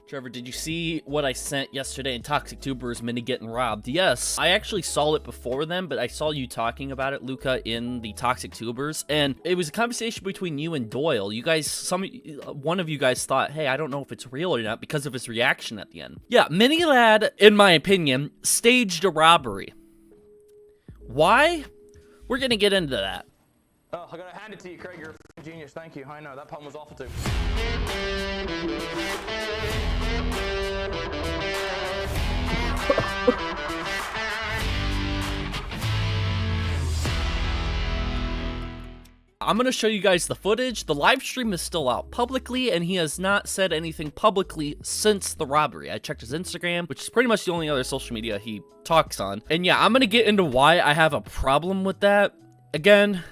Trevor, did you see what I sent yesterday in Toxic Tubers mini getting robbed? Yes, I actually saw it before then, but I saw you talking about it, Luca, in the Toxic Tubers, and it was a conversation between you and Doyle. You guys, one of you guys thought, hey, I don't know if it's real or not because of his reaction at the end. Yeah, Mini Lad, in my opinion, staged a robbery. Why? We're gonna get into that. Oh, I gotta hand it to you, Craig. You're a genius. Thank you. I know that poem was awful too. I'm going to show you guys the footage. The live stream is still out publicly, and he has not said anything publicly since the robbery. I checked his Instagram, which is pretty much the only other social media he talks on. And yeah, I'm going to get into why I have a problem with that. Again,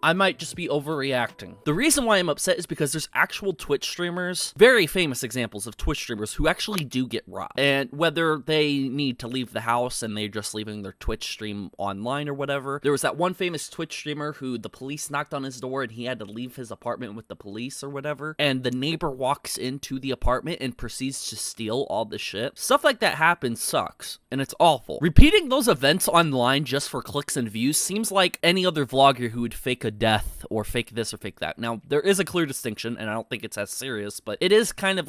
I might just be overreacting. The reason why I'm upset is because there's actual Twitch streamers, very famous examples of Twitch streamers who actually do get robbed. And whether they need to leave the house and they're just leaving their Twitch stream online or whatever. There was that one famous Twitch streamer who the police knocked on his door and he had to leave his apartment with the police or whatever. And the neighbor walks into the apartment and proceeds to steal all the shit. Stuff like that happens sucks. And it's awful. Repeating those events online just for clicks and views seems like any other vlogger who would fake a death or fake this or fake that. Now, there is a clear distinction, and I don't think it's as serious, but it is kind of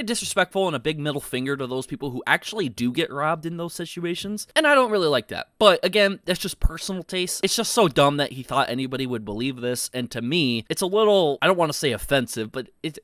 disrespectful and a big middle finger to those people who actually do get robbed in those situations, and I don't really like that. But again, that's just personal taste. It's just so dumb that he thought anybody would believe this, and to me, it's a little, I don't want to say offensive, but it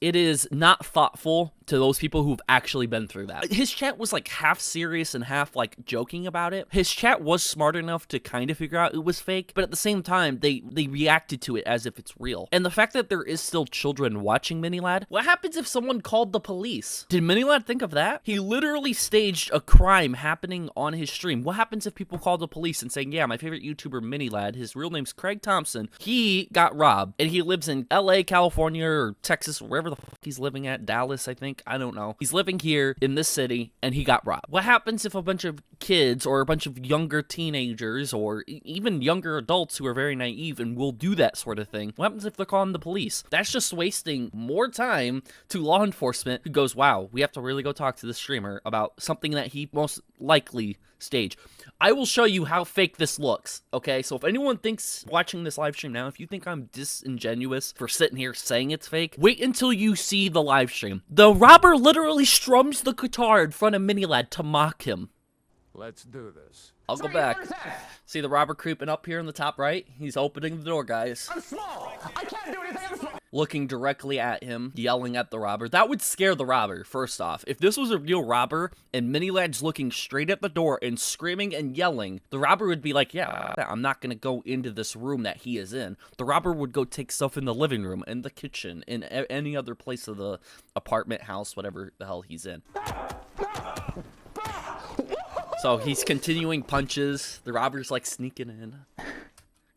is not thoughtful to those people who've actually been through that. His chat was like half serious and half like joking about it. His chat was smart enough to kind of figure out it was fake, but at the same time, they reacted to it as if it's real. And the fact that there is still children watching Mini Lad, what happens if someone called the police? Did Mini Lad think of that? He literally staged a crime happening on his stream. What happens if people call the police and saying, yeah, my favorite YouTuber Mini Lad, his real name's Craig Thompson, he got robbed, and he lives in LA, California, or Texas, wherever the fuck he's living at, Dallas, I think, I don't know. He's living here in this city, and he got robbed. What happens if a bunch of kids, or a bunch of younger teenagers, or even younger adults who are very naive and will do that sort of thing? What happens if they're calling the police? That's just wasting more time to law enforcement who goes, wow, we have to really go talk to this streamer about something that he most likely staged. I will show you how fake this looks, okay? So if anyone thinks, watching this live stream now, if you think I'm disingenuous for sitting here saying it's fake, wait until you see the live stream. The robber literally strums the guitar in front of Mini Lad to mock him. Let's do this. I'll go back. See the robber creeping up here in the top right? He's opening the door, guys. I'm small. I can't do anything. I'm small. Looking directly at him, yelling at the robber. That would scare the robber, first off. If this was a real robber and Mini Lad's looking straight at the door and screaming and yelling, the robber would be like, yeah, I'm not gonna go into this room that he is in. The robber would go take stuff in the living room, in the kitchen, in any other place of the apartment, house, whatever the hell he's in. So he's continuing punches. The robber's like sneaking in.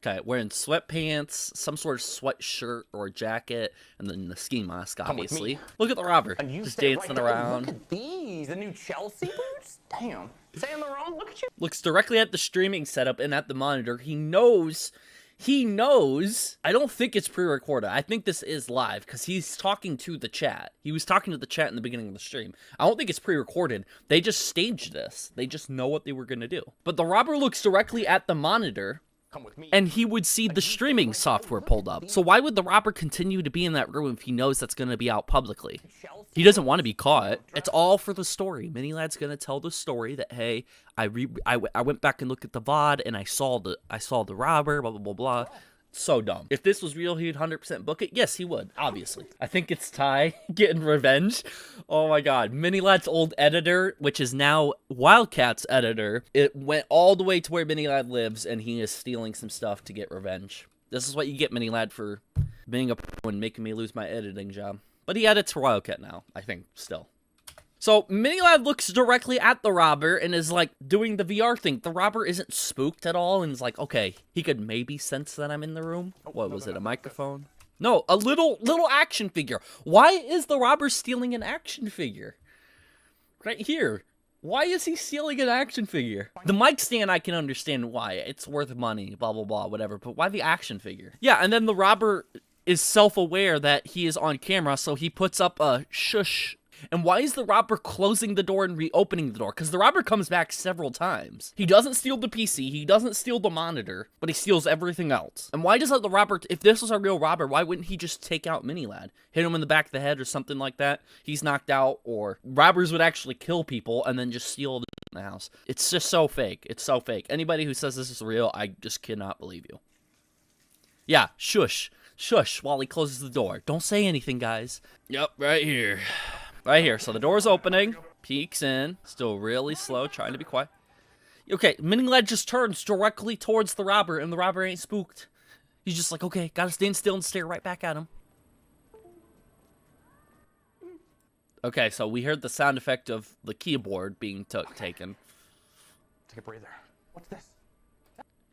Okay, wearing sweatpants, some sort of sweatshirt or jacket, and then the ski mask, obviously. Look at the robber, just dancing around. Look at these, the new Chelsea boots? Damn. Saying the wrong, look at you. Looks directly at the streaming setup and at the monitor. He knows, I don't think it's pre-recorded. I think this is live, because he's talking to the chat. He was talking to the chat in the beginning of the stream. I don't think it's pre-recorded. They just staged this. They just know what they were going to do. But the robber looks directly at the monitor, and he would see the streaming software pulled up. So why would the robber continue to be in that room if he knows that's going to be out publicly? He doesn't want to be caught. It's all for the story. Mini Lad's going to tell the story that, hey, I went back and looked at the VOD and I saw the robber, blah, blah, blah, blah. So dumb. If this was real, he'd 100% book it. Yes, he would, obviously. I think it's Ty getting revenge. Oh my god. Mini Lad's old editor, which is now Wildcat's editor, it went all the way to where Mini Lad lives, and he is stealing some stuff to get revenge. This is what you get, Mini Lad, for being a pro and making me lose my editing job. But he edits for Wildcat now, I think, still. So, Mini Lad looks directly at the robber and is, like, doing the VR thing. The robber isn't spooked at all and is like, okay, he could maybe sense that I'm in the room. What was it, a microphone? No, a little action figure. Why is the robber stealing an action figure? Right here. Why is he stealing an action figure? The mic stand, I can understand why. It's worth money, blah, blah, blah, whatever. But why the action figure? Yeah, and then the robber is self-aware that he is on camera, so he puts up a shush And why is the robber closing the door and reopening the door? Because the robber comes back several times. He doesn't steal the PC, he doesn't steal the monitor, but he steals everything else. And why does the robber, if this was a real robber, why wouldn't he just take out Mini-Lad? Hit him in the back of the head or something like that? He's knocked out, or robbers would actually kill people and then just steal the house. It's just so fake. It's so fake. Anybody who says this is real, I just cannot believe you. Yeah, shush. Shush while he closes the door. Don't say anything, guys. Yep, right here. Right here. So the door's opening. Peeks in. Still really slow, trying to be quiet. Okay, Mini-Lad just turns directly towards the robber, and the robber ain't spooked. He's just like, okay, gotta stand still and stare right back at him. Okay, so we heard the sound effect of the keyboard being taken. Take a breather. What's this?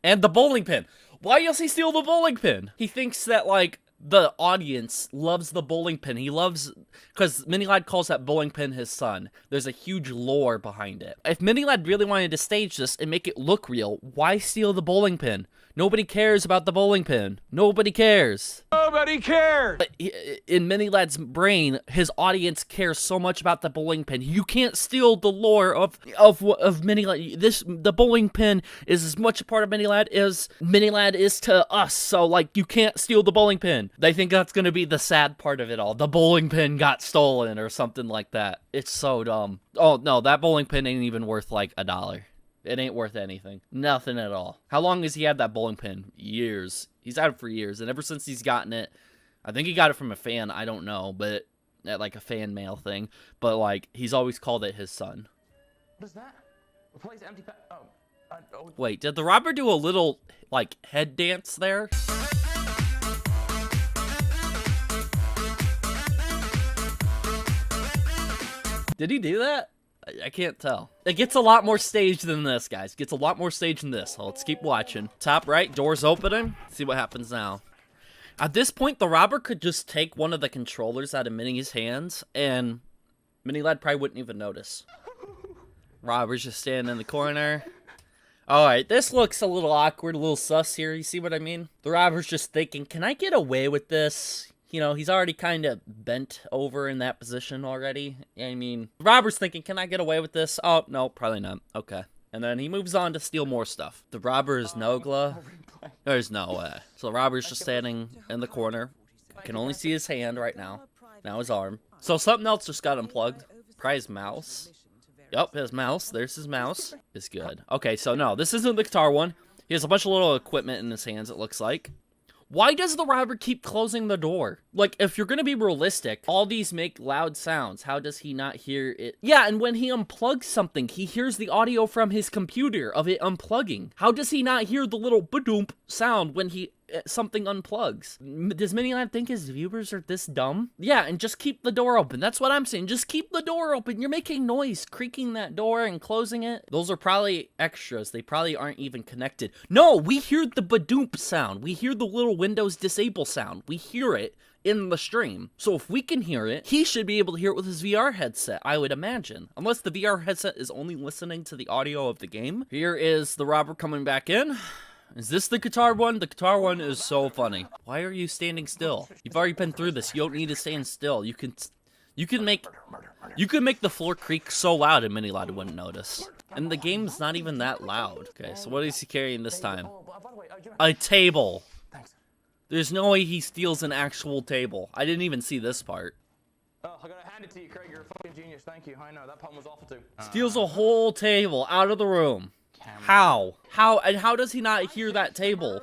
And the bowling pin. Why does he steal the bowling pin? He thinks that, like, the audience loves the bowling pin. He loves, because Mini-Lad calls that bowling pin his son. There's a huge lore behind it. If Mini-Lad really wanted to stage this and make it look real, why steal the bowling pin? Nobody cares about the bowling pin. Nobody cares. Nobody cares! But in Mini-Lad's brain, his audience cares so much about the bowling pin. You can't steal the lore of Mini-Lad. The bowling pin is as much a part of Mini-Lad as Mini-Lad is to us. So, like, you can't steal the bowling pin. They think that's gonna be the sad part of it all. The bowling pin got stolen or something like that. It's so dumb. Oh, no, that bowling pin ain't even worth, like, $1. It ain't worth anything. Nothing at all. How long has he had that bowling pin? Years. He's had it for years. And ever since he's gotten it, I think he got it from a fan. I don't know. But, like a fan mail thing. But, like, he's always called it his son. What is that? Replace empty Wait, did the robber do a little, like, head dance there? Did he do that? I can't tell. It gets a lot more staged than this, guys. It gets a lot more staged than this. So let's keep watching. Top right, door's opening. See what happens now. At this point, the robber could just take one of the controllers out of Mini's hands, and Mini-Lad probably wouldn't even notice. Robber's just standing in the corner. Alright, this looks a little awkward, a little sus here. You see what I mean? The robber's just thinking, can I get away with this? You know, he's already kind of bent over in that position already. I mean, the robber's thinking, can I get away with this? Oh, no, probably not. Okay. And then he moves on to steal more stuff. The robber is Nogla. There's no way. So the robber's just standing in the corner. I can only see his hand right now. Now his arm. So something else just got unplugged. Probably his mouse. Yup, his mouse. There's his mouse. It's good. Okay, so no, this isn't the guitar one. He has a bunch of little equipment in his hands, it looks like. Why does the robber keep closing the door? Like, if you're gonna be realistic, all these make loud sounds. How does he not hear it? Yeah, and when he unplugs something, he hears the audio from his computer of it unplugging. How does he not hear the little ba-doomp sound when something unplugs? Does Mini-Lad think his viewers are this dumb? Yeah, and just keep the door open. That's what I'm saying. Just keep the door open. You're making noise creaking that door and closing it. Those are probably extras. They probably aren't even connected. No, we hear the ba-doomp sound. We hear the little Windows disable sound. We hear it in the stream. So if we can hear it, he should be able to hear it with his VR headset, I would imagine. Unless the VR headset is only listening to the audio of the game. Here is the robber coming back in. Is this the guitar one? The guitar one is so funny. Why are you standing still? You've already been through this. You don't need to stand still. You can make the floor creak so loud and Mini-Lad wouldn't notice. And the game's not even that loud. Okay, so what is he carrying this time? A table. There's no way he steals an actual table. I didn't even see this part. Oh, I gotta hand it to you, Craig. You're a fucking genius. Thank you. I know that poem was awful too. Steals a whole table out of the room. How? And how does he not hear that table?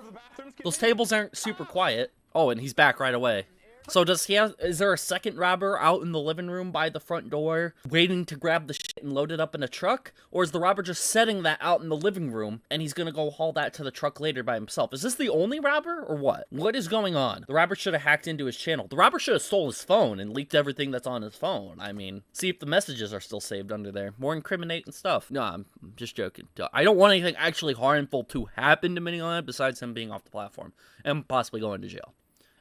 Those tables aren't super quiet. Oh, and he's back right away. So is there a second robber out in the living room by the front door waiting to grab the shit and load it up in a truck? Or is the robber just setting that out in the living room and he's gonna go haul that to the truck later by himself? Is this the only robber or what? What is going on? The robber should have hacked into his channel. The robber should have stole his phone and leaked everything that's on his phone. I mean, see if the messages are still saved under there. More incriminating stuff. No, I'm just joking. I don't want anything actually harmful to happen to Mini-Lad besides him being off the platform and possibly going to jail.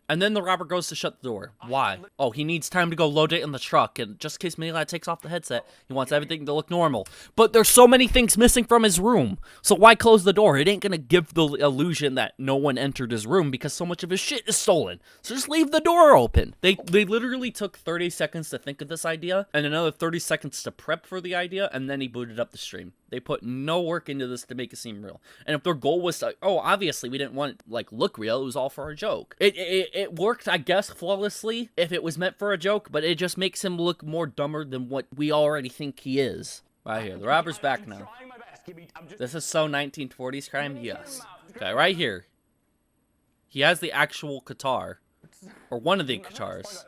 And then the robber goes to shut the door. Why? Oh, he needs time to go load it in the truck, and just in case Mini Lad takes off the headset, he wants everything to look normal. But there's so many things missing from his room, so why close the door? It ain't gonna give the illusion that no one entered his room because so much of his shit is stolen. So just leave the door open. They literally took 30 seconds to think of this idea, and another 30 seconds to prep for the idea, and then he booted up the stream. They put no work into this to make it seem real. And if their goal was to, oh, obviously we didn't want it, like, look real, it was all for a joke. It worked, I guess, flawlessly if it was meant for a joke, but it just makes him look more dumber than what we already think he is. Right here, the robber's back now. This is so 1940s crime? Yes. Okay, right here. He has the actual guitar. Or one of the guitars.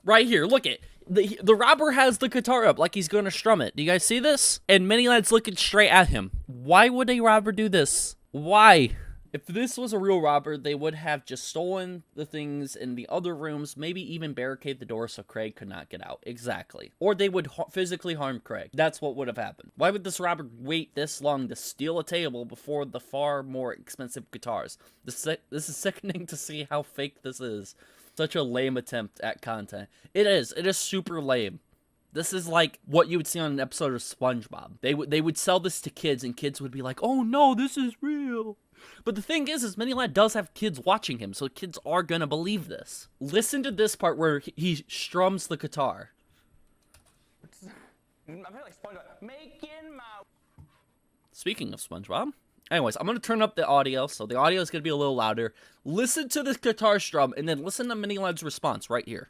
Right here, look it. The robber has the guitar up like he's gonna strum it. Do you guys see this? And Mini Lad's looking straight at him. Why would a robber do this? Why? If this was a real robber, they would have just stolen the things in the other rooms, maybe even barricade the door so Craig could not get out. Exactly. Or they would physically harm Craig. That's what would have happened. Why would this robber wait this long to steal a table before the far more expensive guitars? This is sickening to see how fake this is. Such a lame attempt at content. It is super lame. This is like what you would see on an episode of SpongeBob. They would sell this to kids, and kids would be like, "Oh no, this is real." But the thing is Mini Lad does have kids watching him, so kids are gonna believe this. Listen to this part where he strums the guitar. Speaking of SpongeBob. Anyways, I'm going to turn up the audio, so the audio is going to be a little louder. Listen to this guitar strum, and then listen to Mini Lad's response right here.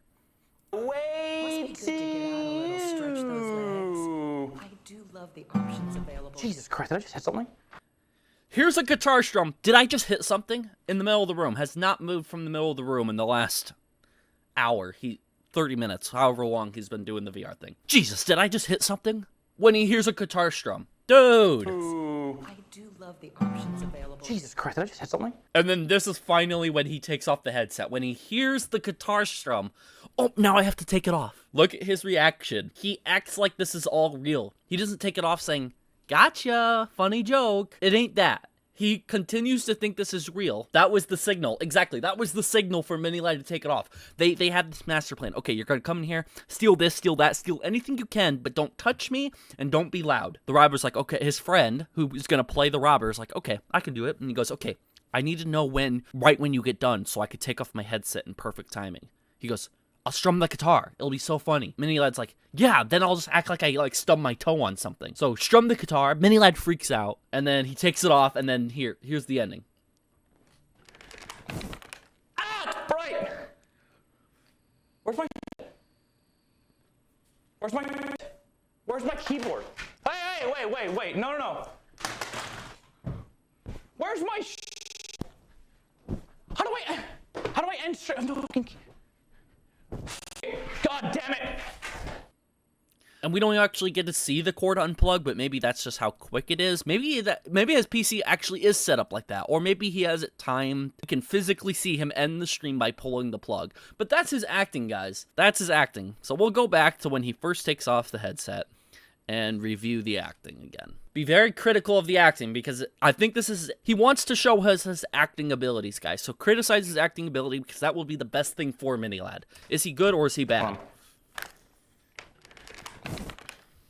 Way Must be good to get out a little, stretch those legs. I do love the options available. Jesus Christ, did I just hit something? Here's a guitar strum. Did I just hit something? In the middle of the room. Has not moved from the middle of the room in the last hour. 30 minutes, however long he's been doing the VR thing. Jesus, did I just hit something? When he hears a guitar strum. Dude! I do love the options available. Jesus Christ, did I just hit something? And then this is finally when he takes off the headset. When he hears the guitar strum. Oh, now I have to take it off. Look at his reaction. He acts like this is all real. He doesn't take it off saying, "Gotcha, funny joke." It ain't that. He continues to think this is real. That was the signal. Exactly. That was the signal for Mini Lad to take it off. They had this master plan. Okay, you're going to come in here, steal this, steal that, steal anything you can, but don't touch me and don't be loud. The robber's like, okay, his friend, who is going to play the robber, is like, okay, I can do it. And he goes, okay, I need to know right when you get done so I could take off my headset in perfect timing. He goes, I'll strum the guitar. It'll be so funny. Mini Lad's like, yeah, then I'll just act like I stubbed my toe on something. So strum the guitar. Mini Lad freaks out, and then he takes it off, and then here's the ending. Ah, it's bright! Where's my keyboard? Hey, wait, no. Where's my How do I end straight? God damn it! And we don't actually get to see the cord unplug, but maybe that's just how quick it is. Maybe his PC actually is set up like that, or maybe he has it timed. You can physically see him end the stream by pulling the plug. But that's his acting, guys. That's his acting. So we'll go back to when he first takes off the headset and review the acting again. Be very critical of the acting, because I think he wants to show his acting abilities, guys. So criticize his acting ability, because that will be the best thing for Mini Lad. Is he good or is he bad?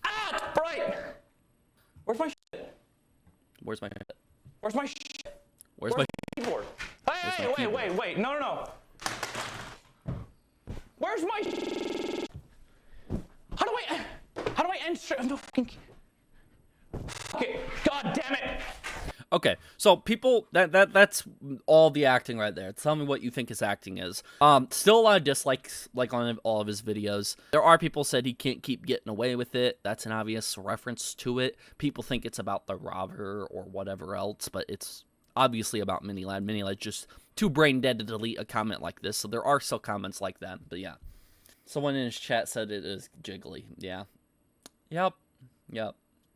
Ah, it's bright! Where's my Where's my shit? Where's my Where's my keyboard? Hey, wait, no. Where's my How do I end straight? No fucking. Okay, God damn it! Okay, so people, that's all the acting right there. Tell me what you think his acting is. Still a lot of dislikes, like on all of his videos. There are people said he can't keep getting away with it. That's an obvious reference to it. People think it's about the robber or whatever else, but it's obviously about Mini Lad. Mini Lad's just too brain dead to delete a comment like this, so there are still comments like that, but yeah. Someone in his chat said it is jiggly. Yeah. Yep.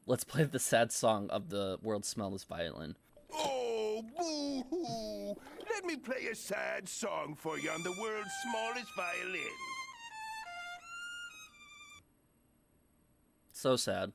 Let's play the sad song of the world's smallest violin. Oh, boo-hoo! Let me play a sad song for you on the world's smallest violin. So sad.